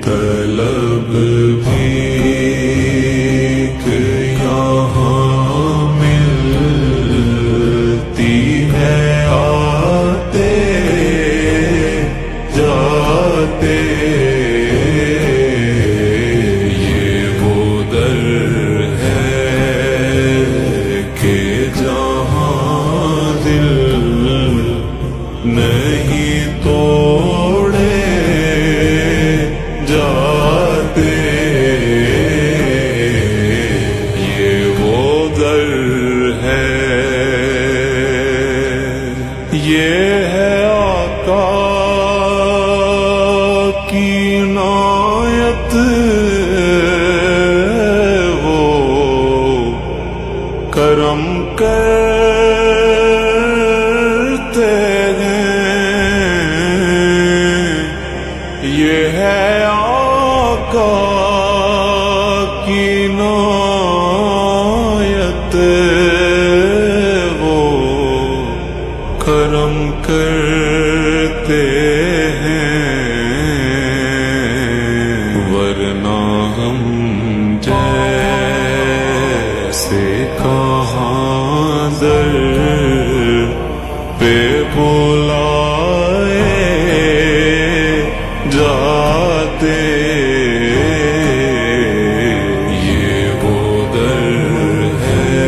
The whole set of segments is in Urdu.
طلب بھیک یہاں ملتی ہے آتے جاتے، یہ وہ در ہے کہ جہاں دل نہیں توڑے جاتے، یہ وہ در ہے، یہ ہے آقا کی عنایت، وہ کرم کرتے ہیں، یہ ہے آقا کی عنایت، وہ کرم کرتے ہیں، ورنہ ہم جیسے کہاں در پہ بلائے جاتے، یہ وہ در ہے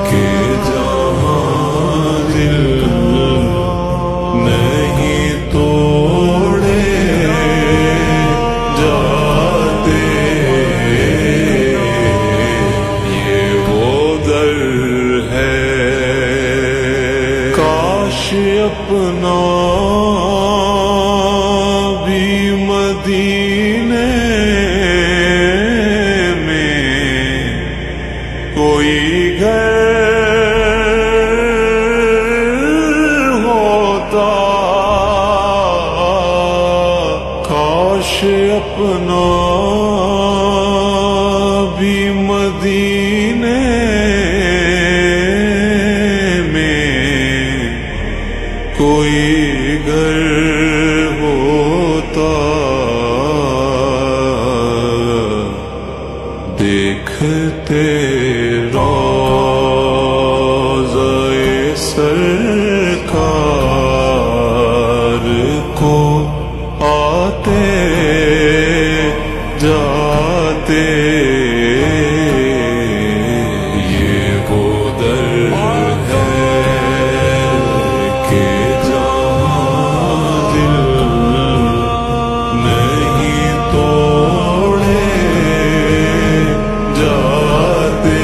کہ جہاں دل نہیں توڑے جاتے، یہ وہ در ہے، کاش اپنا بھی مدینے میں کوئی گھر ہوتا، کاش اپنا بھی مدینے میں کوئی گھر ہوتا، دیکھتے روضہ سرکار کو آتے جاتے، یہ وہ در ہے کہ جہاں دل نہیں توڑے جاتے،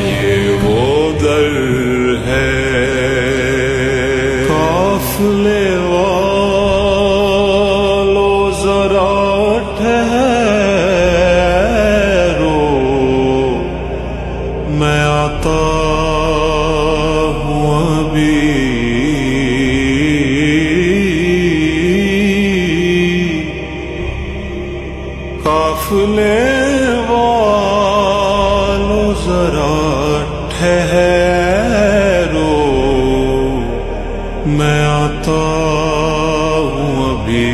یہ وہ در ہے، قافلے والو ذرا ٹھہرو، میں آتا ہوں ابھی، قافلے والو ذرا ٹھہرو، میں آتا ہوں ابھی،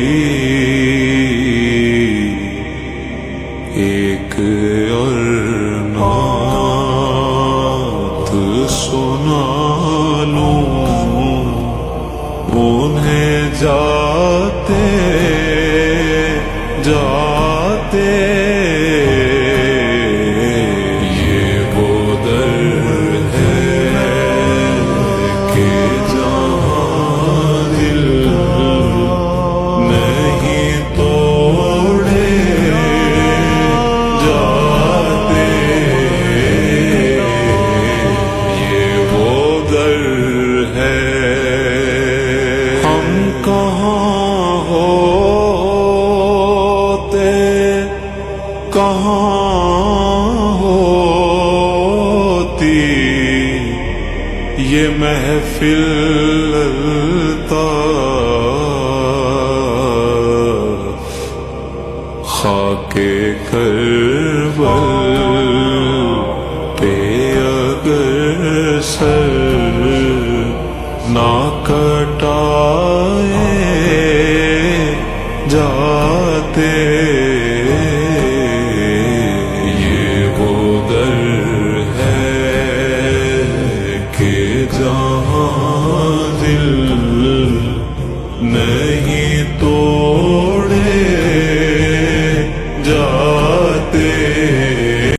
ایک اور نعت سنا لوں انہیں جاتے جاتے، یہ وہ در ہے کہ جہاں دل نہیں توڑے جاتے، یہ وہ در ہے، ہم کہاں ہوتے کہاں ہوتی یہ محفل الطاف، خاک کربل پہ اگر سر نہ کٹائے جہاں دل نہیں